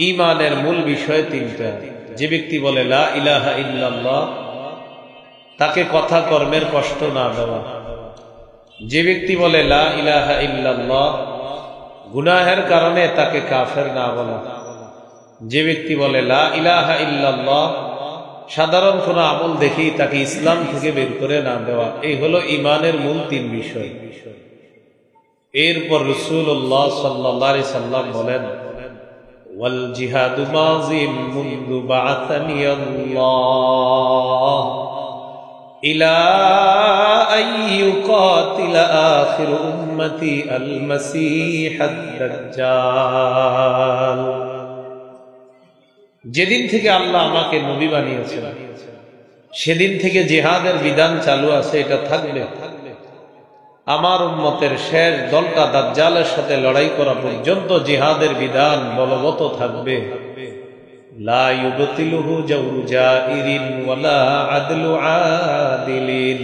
ঈমানের মূল বিষয় তিনটা। যে ব্যক্তি বলে লা ইলাহা ইল্লাল্লাহ, তাকে কথা কর্মের কষ্ট না দেওয়া। যে ব্যক্তি বলে লা ইলাহা ইল্লাল্লাহ, গুনাহের কারণে তাকে কাফের না বলা। যে ব্যক্তি বলে লা ইলাহা ইল্লাল্লাহ, সাধারণ কোন আমল দেখেই তাকে ইসলাম থেকে বের করে না দেওয়া। এই হলো ঈমানের মূল তিন বিষয়। এরপর রাসূলুল্লাহ সাল্লাল্লাহু আলাইহি সাল্লাম বলেন, ওয়াল জিহাদু মাযিম মুনযু বা'আসানি আল্লাহ ইলা আন ইউকাতিলা আখির উম্মতি আল মাসীহ আদ-দাজ্জাল। যেদিন থেকে আল্লাহ আমাকে নবী বানিয়েছেন, সেদিন থেকে জিহাদের বিধান চালু আছে, এটা থাকবে। আমার উম্মতের শেষ দলটা দাজ্জালের সাথে লড়াই করা পর্যন্ত জিহাদের বিধান বলবৎ থাকবে। লা ইউবতিলুহু জাওরু জাইরিন ওয়ালা আদলু আদিলিন।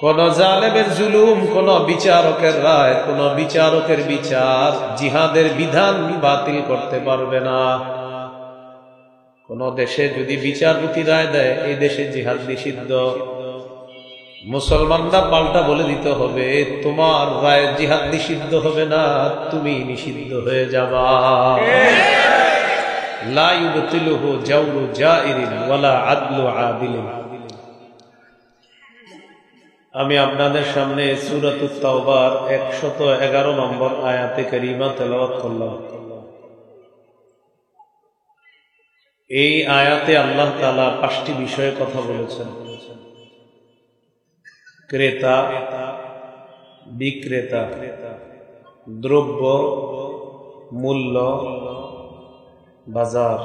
কোন জালেমের জুলুম, কোন বিচারকের রায়, কোন বিচারকের বিচার জিহাদের বিধান বাতিল করতে পারবে না। কোন দেশে যদি বিচারপতি রায় দেয় এই দেশে জিহাদ নিষিদ্ধ, মুসলমানরা পাল্টা বলে দিতে হবে, তোমার রায় জিহাদ নিষিদ্ধ হবে না, তুমি নিষিদ্ধ হয়ে যাবা। লা ইউবতিলুহু জাওরু জাইরিন ওয়ালা আদলু আদিলিন। আমি আপনাদের সামনে সূরাতুত তাওবার 111 নম্বর আয়াতে কারিমা তেলাওয়াত করলাম। এই আয়াতে আল্লাহ তাআলা 5টি বিষয়ে কথা বলেছেন। ক্রেতা, বিক্রেতা, দ্রব্য, মূল্য, বাজার।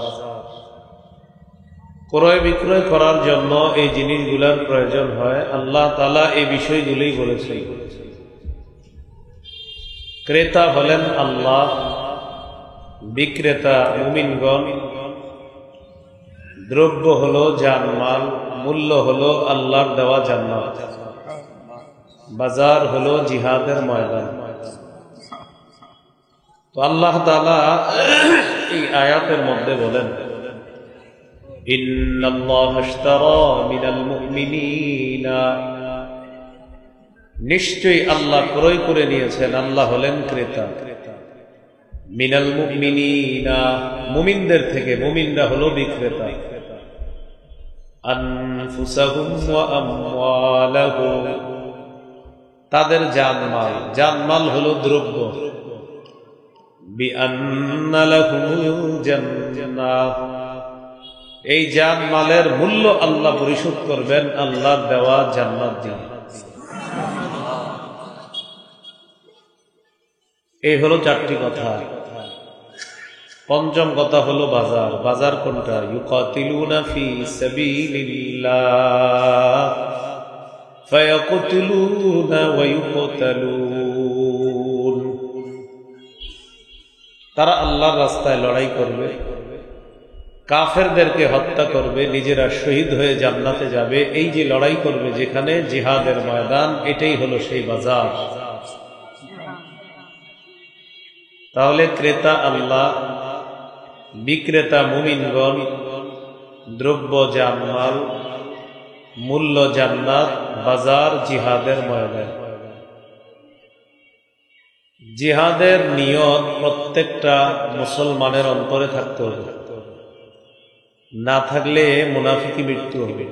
ক্রয় বিক্রয় করার জন্য এই জিনিসগুলোর প্রয়োজন হয়, আল্লাহ তাআলা এই বিষয়গুলোই বলেছেন। ক্রেতা হলেন আল্লাহ, বিক্রেতা মুমিনগণ, দ্রব্য হলো জানমাল, মূল্য হলো আল্লাহর দেওয়া জান্নাত, বাজার হলো জিহাদের ময়দান। তো আল্লাহ তাআলা এই আয়াতের মধ্যে বলেন, ইন্নাল্লাহা আশতারা মিনাল মুমিনিনা, নিশ্চয়ই আল্লাহ ক্রয় করে নিয়েছেন, আল্লাহ হলেন ক্রেতা। মিনাল মুমিনিনা, মুমিনদের থেকে, মুমিনরা হলো বিক্রেতা। আনফুসাহুম ওয়া আমওয়ালাহুম, তাদের জানমাল, জানমাল হলো দ্রব্য। বিআন্না লাহুমুল জান্নাহ, এই জানমালের মূল্য আল্লাহ পরিশোধ করবেন আল্লাহর দেওয়া জান্নাত দিয়ে। এই হলো 4টি কথা। পঞ্চম কথা হলো বাজার। বাজার কোনটা? ইউকাতিলুনা ফি সাবিলিল্লাহ ফায়াকতুলুনা ওয়া ইউকতালুন, তারা আল্লাহর রাস্তায় লড়াই করবে, কাফেরদেরকে হত্যা করবে, নিজেরা শহীদ হয়ে জান্নাতে যাবে। এই যে লড়াই করবে, যেখানে জিহাদের ময়দান, এটাই হলো সেই বাজার। তাহলে ক্রেতা আল্লাহ, বিক্রেতা মুমিনগণ, দ্রব্য জানমাল, মূল্য জান্নাত, বাজার জিহাদের ময়দান। জিহাদের নিয়ত প্রত্যেকটা মুসলমানের অন্তরে থাকতে হবে, না থাকলে মুনাফিকি মৃত্যু হবে।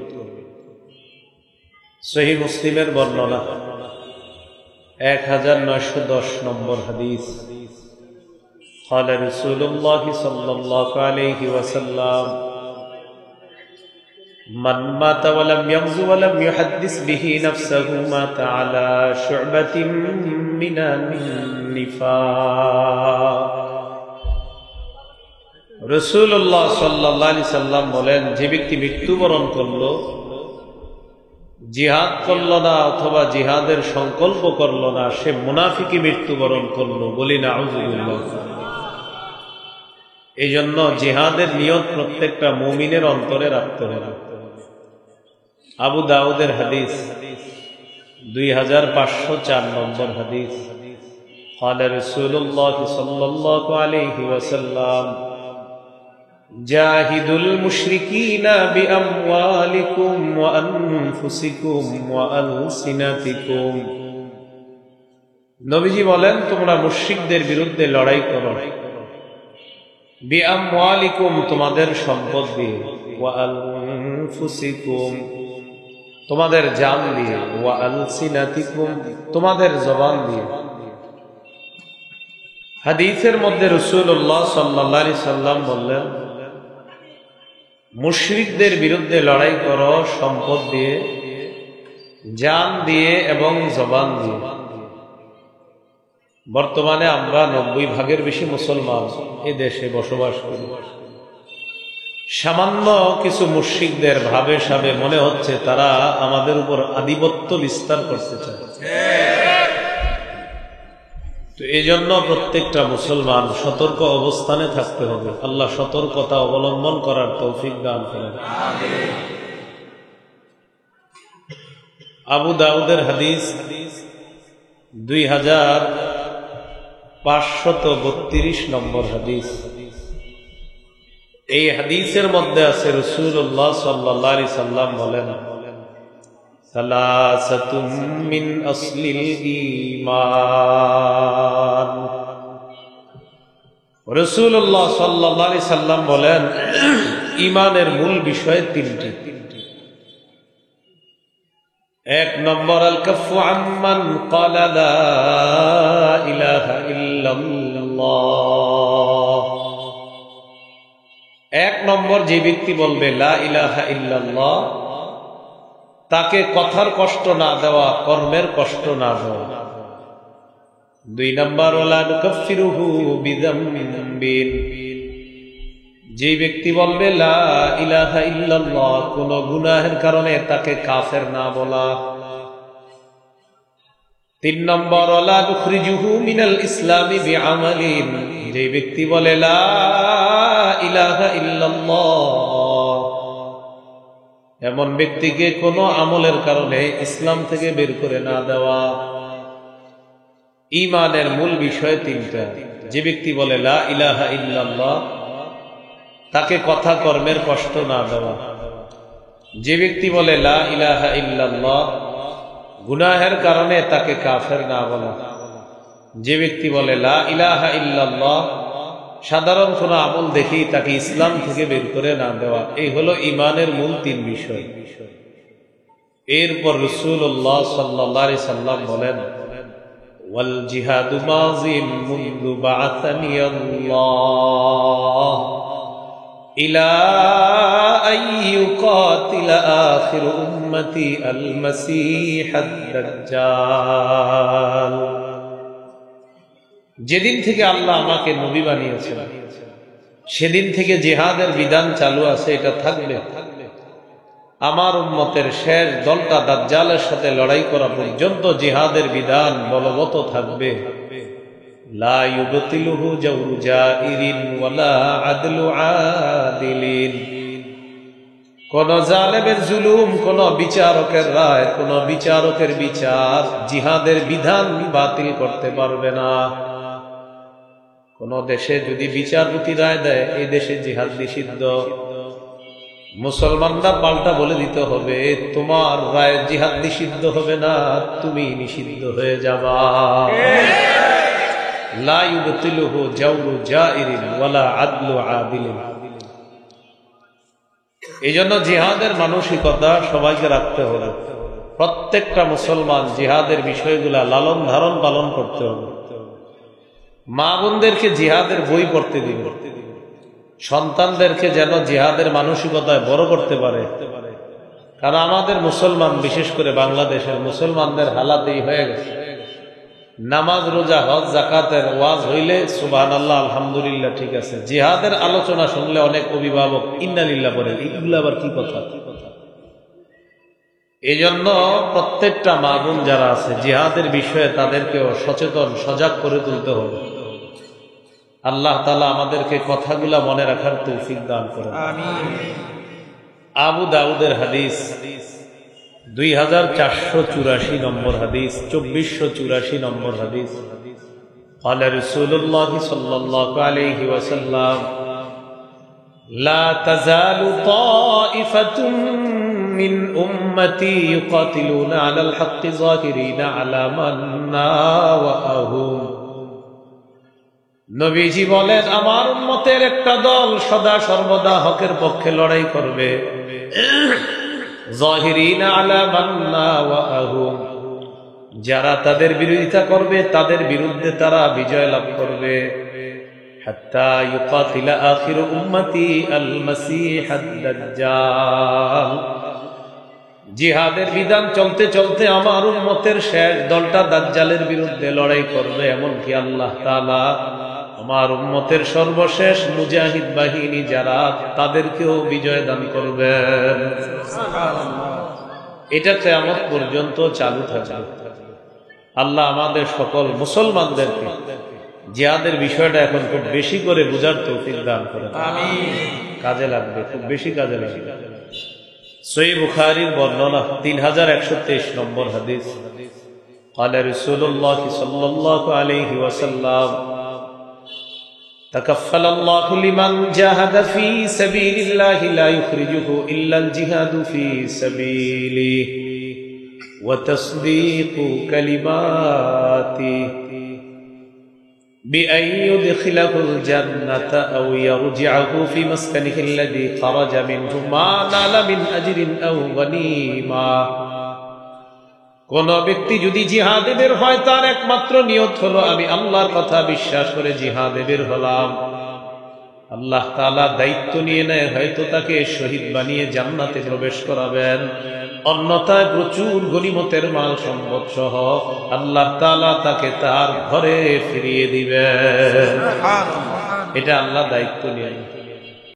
সহিহ মুসলিমের বর্ণনা 1910 নম্বর হাদিস। قال رسول الله صلى الله عليه وسلم من مات ولم يغزو ولم يحدث به نفسه مات على شعبة من النفاق। রাসূলুল্লাহ সাল্লাল্লাহু আলাইহি সাল্লাম বলেন, যে ব্যক্তি মৃত্যুবরণ করলো, জিহাদ করলো না অথবা জিহাদের সংকল্প করলো না, সে মুনাফিকি মৃত্যুবরণ করলো। বলি নাউযুবিল্লাহ। এই জন্য জিহাদের নিয়ত প্রত্যেকটা মুমিনের অন্তরে রাখতে হবে। আবু দাউদের হাদিস 2504 নম্বর হাদিস। قال رسول الله صلى الله عليه وسلم جاهدوا المشركين بأموالكم وأنفسكم وألسنتكم নবীজি বলেন তোমরা মুশরিকদের বিরুদ্ধে লড়াই করো বিআমওয়ালিকুম তোমাদের সম্পদ দিয়ে ওয়া আনফুসিকুম তোমাদের জান দিয়ে ওয়া আলসিনাতিকুম তোমাদের জবান দিয়ে। হাদিসের মধ্যে রাসূলুল্লাহ সাল্লাল্লাহু আলাইহি সাল্লাম বললেন মুশরিকদের বিরুদ্ধে লড়াই করো সম্পদ দিয়ে, জান দিয়ে এবং জবান দিয়ে। বর্তমানে আমরা 90 ভাগের বেশি মুসলমান এ দেশে বসবাস করি। সামান্য কিছু মুশরিকদের ভাবে সাবে মনে হচ্ছে তারা আমাদের উপর আধিপত্য বিস্তার করতে চায়। তো এই জন্য প্রত্যেকটা মুসলমান সতর্ক অবস্থানে থাকতে হবে। আল্লাহ সতর্কতা অবলম্বন করার তৌফিক দান করেন। আবু দাউদের হাদিস 2532 নম্বর হাদিস। এই হাদিসের মধ্যে আছে রাসূলুল্লাহ সাল্লাল্লাহু আলাইহি সাল্লাম বলেন সালাসাতুম মিন আসলিল ঈমান। রাসূলুল্লাহ সাল্লাল্লাহু আলাইহি সাল্লাম বলেন ঈমানের মূল বিষয় তিনটি। এক নম্বর আল কাফু আম্মান ক্বালা লা ইলাহা ইল্লাল্লাহ। এক নম্বর যে ব্যক্তি বলবে লা ইলাহা ইল্লাল্লাহ তাকে কথার কষ্ট না দেওয়া, কর্মের কষ্ট না দেওয়া। দুই নম্বর ওয়ালা নুকাফিরুহু বিযামবিন, যে ব্যক্তি বলবে লা ইলাহা ইল্লাল্লাহ কোন গুনাহের কারণে তাকে কাফের না বলা। তিন নম্বর ওয়ালা নুখরিজুহু মিনাল ইসলামি বিআমালিন, যে ব্যক্তি বলে লা ইলাহা ইল্লাল্লাহ এমন ব্যক্তিকে কোন আমলের কারণে ইসলাম থেকে বের করে না দেওয়া। ঈমানের মূল বিষয় তিনটা। যে ব্যক্তি বলে লা ইলাহা ইল্লাল্লাহ তাকে কথা কর্মের কষ্ট না দেওয়া। যে ব্যক্তি বলে লা ইলাহা ইল্লাল্লাহ গুনাহের কারণে তাকে কাফের না বলা। যে ব্যক্তি বলে লা ইলাহা ইল্লাল্লাহ সাধারণ কোন আমল দেখি তাকে ইসলাম থেকে বের করে না দেওয়া। এই হলো ঈমানের মূল তিন বিষয়। এরপর রাসূলুল্লাহ সাল্লাল্লাহু আলাইহি সাল্লাম বলেন ওয়াল জিহাদু মাযিন মুনযু বা'আসানি আল্লাহ ইলা আন ইউকাতিলা আখির উম্মতি আল মাসীহ আদ-দাজ্জাল। যেদিন থেকে আল্লাহ আমাকে নবী বানিয়েছেন সেদিন থেকে জিহাদের বিধান চালু আছে, এটা থাকবে। আমার উম্মতের শেষ দলটা দাজ্জালের সাথে লড়াই করা পর্যন্ত জিহাদের বিধান বলবৎ থাকবে। লা ইউবতিলুহু জাওরু জাইরিন ওয়ালা আদলু আদিলিন, কোন জালেমের জুলুম, কোন বিচারকের রায়, কোন বিচারকের বিচার জিহাদের বিধান বাতিল করতে পারবে না। কোন দেশে যদি বিচারপতি রায় দেয় এই দেশে জিহাদ নিষিদ্ধ, মুসলমানরা পাল্টা বলে দিতে হবে তোমার রায় জিহাদ নিষিদ্ধ হবে না, তুমি নিষিদ্ধ হয়ে যাবা। লা ইউবতিলুহু জাওরু জাইরিন ওয়ালা আদলু আদিলিন। এই জন্য জিহাদের মানসিকতা সবাইকে রাখতে হবে। প্রত্যেকটা মুসলমান জিহাদের বিষয়গুলা লালন ধারণ পালন করতে হবে। মা বোনদেরকে জিহাদের বই পড়তে দিন, সন্তানদেরকে যেন জিহাদের মানসিকতায় বড় করতে পারে। কারণ আমাদের মুসলমান, বিশেষ করে বাংলাদেশের মুসলমানদের হালাত এই হয়ে গেছে, নামাজ রোজা হজ যাকাতের ওয়াজ হইলে সুবহানাল্লাহ আলহামদুলিল্লাহ ঠিক আছে, জিহাদের আলোচনা শুনলে অনেক অভিভাবক ইন্নালিল্লাহ বলে, এগুলো আবার কি কথা। এই জন্য প্রত্যেকটা মা বোন যারা আছে জিহাদের বিষয়ে তাদেরকেও সচেতন সজাগ করে তুলতে হবে। আল্লাহ তাআলা আমাদেরকে কথাগুলা মনে রাখার তৌফিক দান করেন। আমিন। আবু দাউদের হাদিস 2484 নম্বর হাদিস, 2484 নম্বর হাদিস। قال رسول الله صلى الله عليه وسلم لا تزال طائفة من أمتي يقاتلون على الحق ظاهرين على من ناوأهم নবীজি বলেন আমার উম্মতের একটা দল সদা সর্বদা হকের পক্ষে লড়াই করবে যাহিরিনা আলা মান নাওয়াহুম যারা তাদের বিরোধিতা করবে তাদের বিরুদ্ধে তারা বিজয় লাভ করবে হাত্তা ইউকাতিলা আখির উম্মতি আল মাসীহ আদ-দাজ্জাল জিহাদের বিধান চলতে চলতে আমার উম্মতের শেষ দলটা দাজ্জালের বিরুদ্ধে লড়াই করবে এমনকি আল্লাহ তাআলা আমার উম্মতের সর্বশেষ মুজাহিদ বাহিনী যারা তাদেরকেও বিজয় দান করবেন এটা কিয়ামত পর্যন্ত চালু থাকবে আল্লাহ আমাদের সকল মুসলমানদেরকে জিহাদের বিষয়টা এখন খুব বেশি করে বুঝার তৌফিক দান করেন আমিন কাজে লাগবে খুব বেশি কাজে লাগবে সহিহ বুখারীর বর্ণনা 3123 নম্বর হাদিস قال رسول الله صلى الله عليه وسلم تكفل الله لمن جاهد في سبيل الله لا يخرجه إلا الجهاد في سبيله وتصديق كلماته بأن يدخله الجنة أو يرجعه في مسكنه الذي خرج منه ما نال من أجر أو غنيمة কোন ব্যক্তি যদি জিহাদে বের হয় তার একমাত্র নিয়ত হলো আমি আল্লাহর কথা বিশ্বাস করে জিহাদে বের হলাম আল্লাহ তাআলা দায়িত্ব নিয়ে নেয় হয়তো তাকে শহীদ বানিয়ে জান্নাতে প্রবেশ করাবেন অন্যথায় প্রচুর গনিমতের মাল সম্পদ সহ আল্লাহ তাআলা তাকে তার ঘরে ফিরিয়ে দিবেন এটা আল্লাহ দায়িত্ব নিয়ে